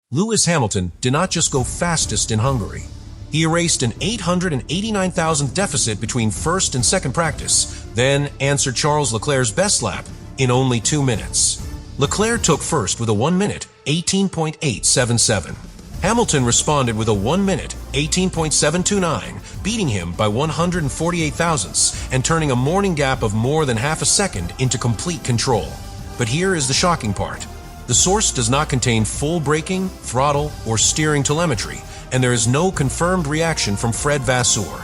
Lewis Hamilton did not just go fastest in Hungary. He erased an 889,000th deficit between first and second practice, then answered Charles Leclerc's best lap in only 2 minutes. Leclerc took first with a 1 minute, 18.877. Hamilton responded with a 1 minute, 18.729, beating him by 148 thousandths and turning a morning gap of more than half a second into complete control. But here is the shocking part. The source does not contain full braking, throttle, or steering telemetry, and there is no confirmed reaction from Fred Vasseur.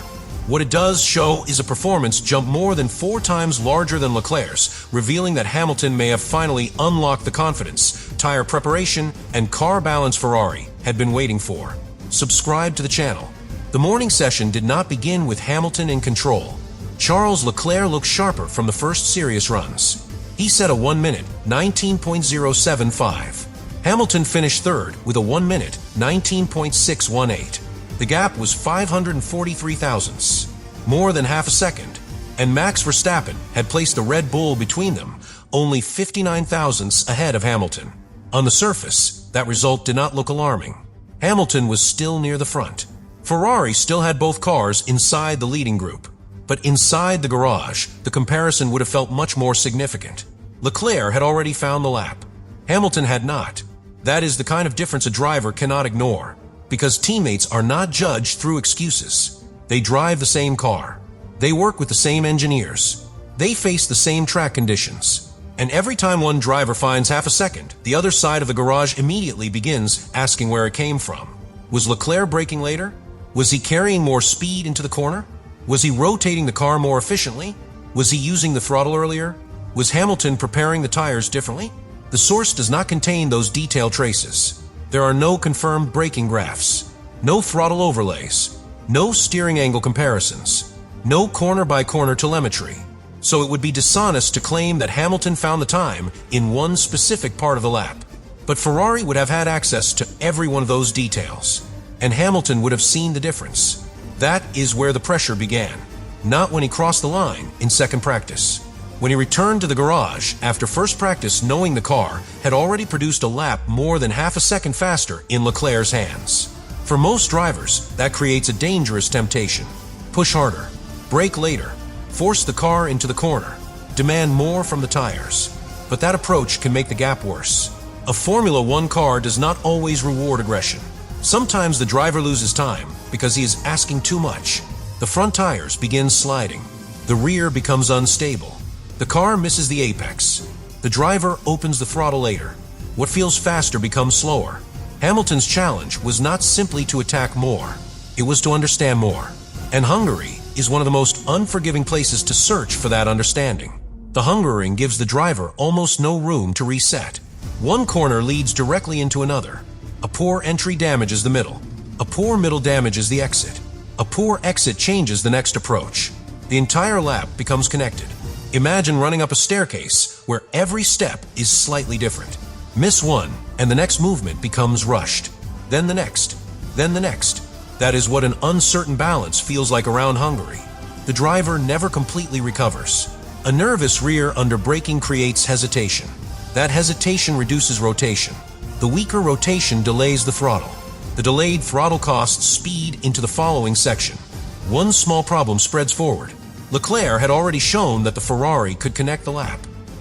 What it does show is a performance jump more than 4 times larger than Leclerc's, revealing that Hamilton may have finally unlocked the confidence, tire preparation, and car balance Ferrari had been waiting for. Subscribe to the channel. The morning session did not begin with Hamilton in control. Charles Leclerc looked sharper from the first serious runs. He set a 1 minute, 19.075. Hamilton finished third with a 1 minute, 19.618. The gap was 543 thousandths, more than half a second, and Max Verstappen had placed the Red Bull between them, only 59 thousandths ahead of Hamilton. On the surface, that result did not look alarming. Hamilton was still near the front. Ferrari still had both cars inside the leading group, but inside the garage, the comparison would have felt much more significant. Leclerc had already found the lap. Hamilton had not. That is the kind of difference a driver cannot ignore, because teammates are not judged through excuses. They drive the same car. They work with the same engineers. They face the same track conditions. And every time one driver finds half a second, the other side of the garage immediately begins asking where it came from. Was Leclerc braking later? Was he carrying more speed into the corner? Was he rotating the car more efficiently? Was he using the throttle earlier? Was Hamilton preparing the tires differently? The source does not contain those detailed traces. There are no confirmed braking graphs, no throttle overlays, no steering angle comparisons, no corner-by-corner telemetry. So it would be dishonest to claim that Hamilton found the time in one specific part of the lap. But Ferrari would have had access to every one of those details, and Hamilton would have seen the difference. That is where the pressure began, not when he crossed the line in second practice. When he returned to the garage after first practice, knowing the car had already produced a lap more than half a second faster in Leclerc's hands. For most drivers, that creates a dangerous temptation. Push harder, brake later, force the car into the corner, demand more from the tires. But that approach can make the gap worse. A Formula One car does not always reward aggression. Sometimes the driver loses time because he is asking too much. The front tires begin sliding. The rear becomes unstable. The car misses the apex. The driver opens the throttle later. What feels faster becomes slower. Hamilton's challenge was not simply to attack more. It was to understand more. And Hungary is one of the most unforgiving places to search for that understanding. The Hungaroring gives the driver almost no room to reset. One corner leads directly into another. A poor entry damages the middle. A poor middle damages the exit. A poor exit changes the next approach. The entire lap becomes connected. Imagine running up a staircase where every step is slightly different. Miss one, and the next movement becomes rushed. Then the next. Then the next. That is what an uncertain balance feels like around Hungary. The driver never completely recovers. A nervous rear under braking creates hesitation. That hesitation reduces rotation. The weaker rotation delays the throttle. The delayed throttle costs speed into the following section. One small problem spreads forward. Leclerc had already shown that the Ferrari could connect the lap.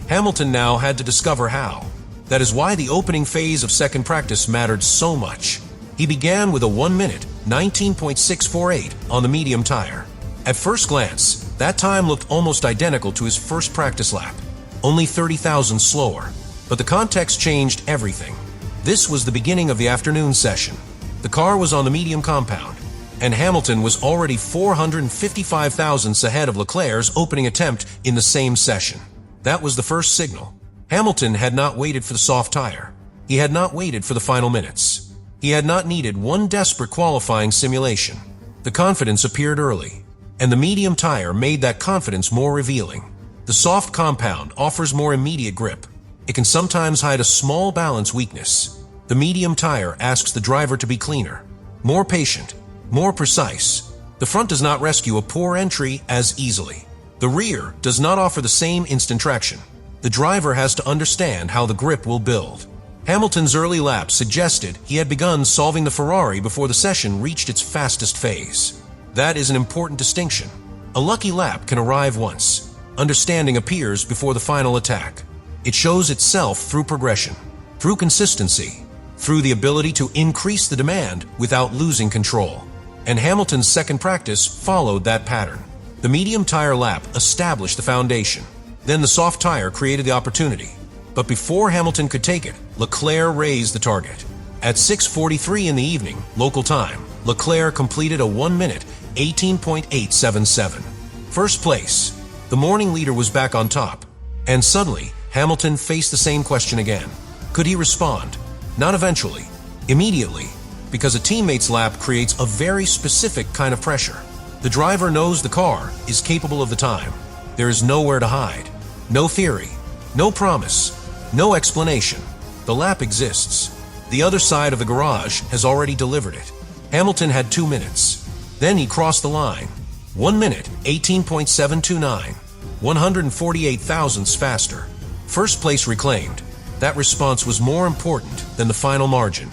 Hamilton now had to discover how. That is why the opening phase of second practice mattered so much. He began with a 1 minute, 19.648 on the medium tire. At first glance, that time looked almost identical to his first practice lap, only 30 thousandths slower. But the context changed everything. This was the beginning of the afternoon session. The car was on the medium compound, and Hamilton was already 455 thousandths ahead of Leclerc's opening attempt in the same session. That was the first signal. Hamilton had not waited for the soft tire. He had not waited for the final minutes. He had not needed one desperate qualifying simulation. The confidence appeared early, and the medium tire made that confidence more revealing. The soft compound offers more immediate grip. It can sometimes hide a small balance weakness. The medium tire asks the driver to be cleaner, more patient, more precise. The front does not rescue a poor entry as easily. The rear does not offer the same instant traction. The driver has to understand how the grip will build. Hamilton's early lap suggested he had begun solving the Ferrari before the session reached its fastest phase. That is an important distinction. A lucky lap can arrive once. Understanding appears before the final attack. It shows itself through progression, through consistency, through the ability to increase the demand without losing control. And Hamilton's second practice followed that pattern. The medium tire lap established the foundation. Then the soft tire created the opportunity. But before Hamilton could take it, Leclerc raised the target. At 6:43 in the evening, local time, Leclerc completed a 1 minute, 18.877. First place. The morning leader was back on top. And suddenly, Hamilton faced the same question again. Could he respond? Not eventually. Immediately. Because a teammate's lap creates a very specific kind of pressure. The driver knows the car is capable of the time. There is nowhere to hide. No theory. No promise. No explanation. The lap exists. The other side of the garage has already delivered it. Hamilton had 2 minutes. Then he crossed the line. 1 minute, 18.729. 148 thousandths faster. First place reclaimed. That response was more important than the final margin.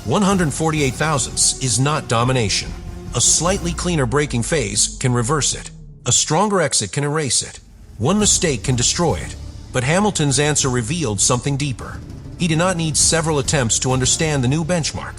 148 thousandths is not domination. A slightly cleaner braking phase can reverse it. A stronger exit can erase it. One mistake can destroy it. But Hamilton's answer revealed something deeper. He did not need several attempts to understand the new benchmark.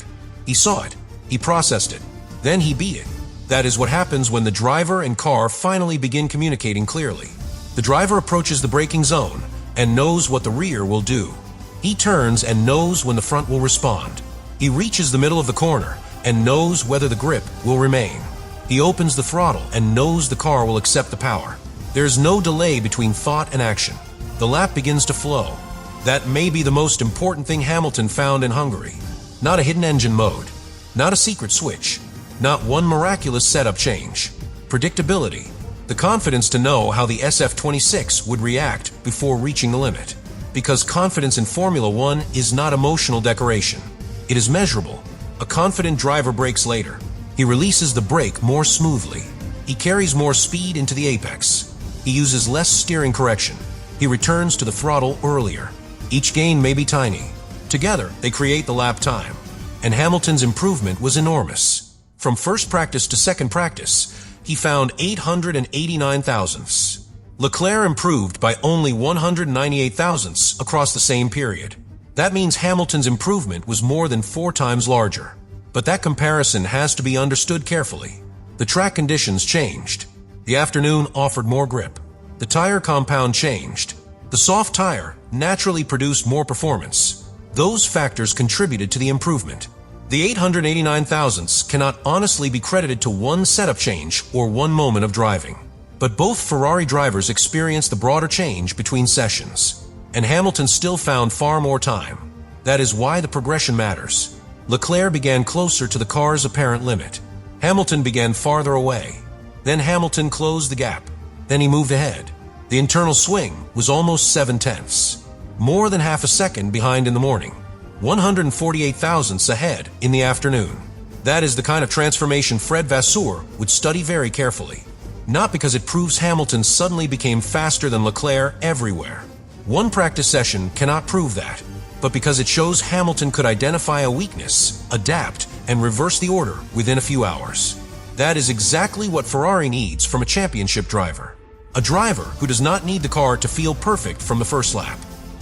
He saw it. He processed it. Then he beat it. That is what happens when the driver and car finally begin communicating clearly. The driver approaches the braking zone and knows what the rear will do. He turns and knows when the front will respond. He reaches the middle of the corner and knows whether the grip will remain. He opens the throttle and knows the car will accept the power. There is no delay between thought and action. The lap begins to flow. That may be the most important thing Hamilton found in Hungary. Not a hidden engine mode. Not a secret switch. Not one miraculous setup change. Predictability. The confidence to know how the SF-26 would react before reaching the limit. Because confidence in Formula One is not emotional decoration. It is measurable. A confident driver brakes later. He releases the brake more smoothly. He carries more speed into the apex. He uses less steering correction. He returns to the throttle earlier. Each gain may be tiny. Together, they create the lap time. And Hamilton's improvement was enormous. From first practice to second practice, he found 889 thousandths. Leclerc improved by only 198 thousandths across the same period. That means Hamilton's improvement was more than 4 times larger. But that comparison has to be understood carefully. The track conditions changed. The afternoon offered more grip. The tire compound changed. The soft tire naturally produced more performance. Those factors contributed to the improvement. The 889 thousandths cannot honestly be credited to one setup change or one moment of driving. But both Ferrari drivers experienced the broader change between sessions. And Hamilton still found far more time. That is why the progression matters. Leclerc began closer to the car's apparent limit. Hamilton began farther away. Then Hamilton closed the gap. Then he moved ahead. The internal swing was almost 7 tenths. More than half a second behind in the morning. 148 thousandths ahead in the afternoon. That is the kind of transformation Fred Vasseur would study very carefully. Not because it proves Hamilton suddenly became faster than Leclerc everywhere. One practice session cannot prove that, but because it shows Hamilton could identify a weakness, adapt, and reverse the order within a few hours. That is exactly what Ferrari needs from a championship driver. A driver who does not need the car to feel perfect from the first lap.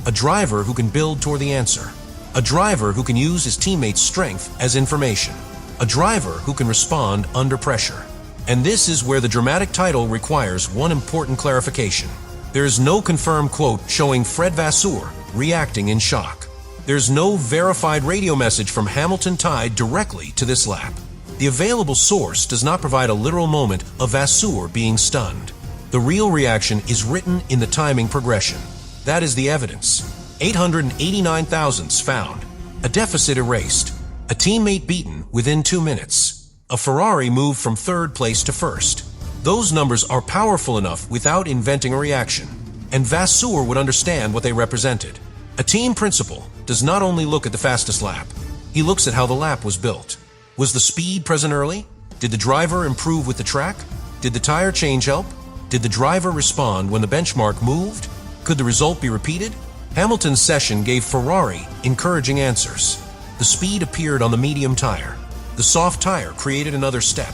A driver who can build toward the answer. A driver who can use his teammates' strength as information. A driver who can respond under pressure. And this is where the dramatic title requires one important clarification. There is no confirmed quote showing Fred Vasseur reacting in shock. There's no verified radio message from Hamilton tied directly to this lap. The available source does not provide a literal moment of Vasseur being stunned. The real reaction is written in the timing progression. That is the evidence. 889 thousandths found. A deficit erased. A teammate beaten within 2 minutes. A Ferrari moved from third place to first. Those numbers are powerful enough without inventing a reaction. And Vasseur would understand what they represented. A team principal does not only look at the fastest lap. He looks at how the lap was built. Was the speed present early? Did the driver improve with the track? Did the tire change help? Did the driver respond when the benchmark moved? Could the result be repeated? Hamilton's session gave Ferrari encouraging answers. The speed appeared on the medium tire. The soft tire created another step.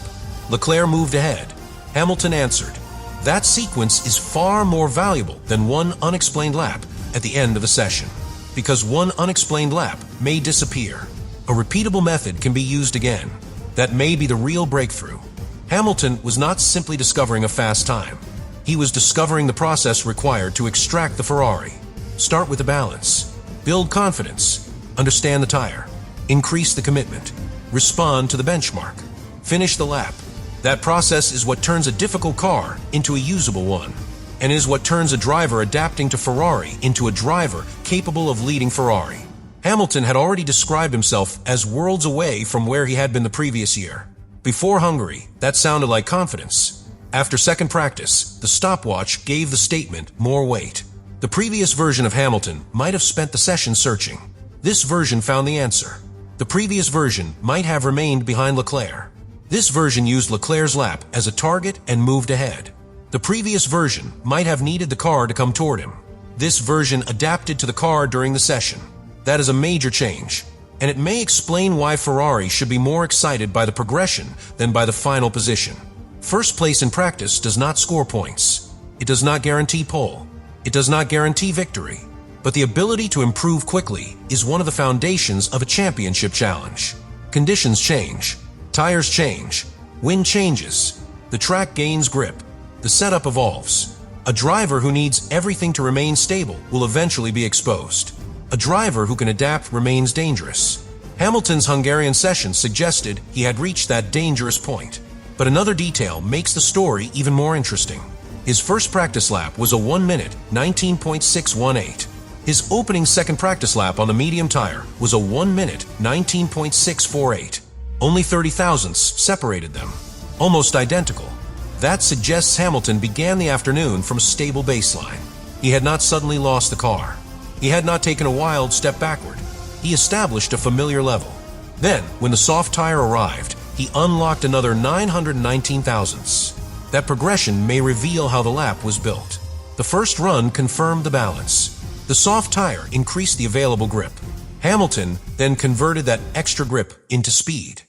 Leclerc moved ahead. Hamilton answered. That sequence is far more valuable than one unexplained lap at the end of a session, because one unexplained lap may disappear. A repeatable method can be used again. That may be the real breakthrough. Hamilton was not simply discovering a fast time. He was discovering the process required to extract the Ferrari. Start with the balance. Build confidence. Understand the tire. Increase the commitment. Respond to the benchmark. Finish the lap. That process is what turns a difficult car into a usable one, and is what turns a driver adapting to Ferrari into a driver capable of leading Ferrari. Hamilton had already described himself as worlds away from where he had been the previous year. Before Hungary, that sounded like confidence. After second practice, the stopwatch gave the statement more weight. The previous version of Hamilton might have spent the session searching. This version found the answer. The previous version might have remained behind Leclerc. This version used Leclerc's lap as a target and moved ahead. The previous version might have needed the car to come toward him. This version adapted to the car during the session. That is a major change, and it may explain why Ferrari should be more excited by the progression than by the final position. First place in practice does not score points. It does not guarantee pole. It does not guarantee victory. But the ability to improve quickly is one of the foundations of a championship challenge. Conditions change. Tires change. Wind changes. The track gains grip. The setup evolves. A driver who needs everything to remain stable will eventually be exposed. A driver who can adapt remains dangerous. Hamilton's Hungarian session suggested he had reached that dangerous point. But another detail makes the story even more interesting. His first practice lap was a 1 minute, 19.618. His opening second practice lap on the medium tire was a 1 minute, 19.648. Only 30 thousandths separated them. Almost identical. That suggests Hamilton began the afternoon from a stable baseline. He had not suddenly lost the car. He had not taken a wild step backward. He established a familiar level. Then, when the soft tire arrived, he unlocked another 919 thousandths. That progression may reveal how the lap was built. The first run confirmed the balance. The soft tire increased the available grip. Hamilton then converted that extra grip into speed.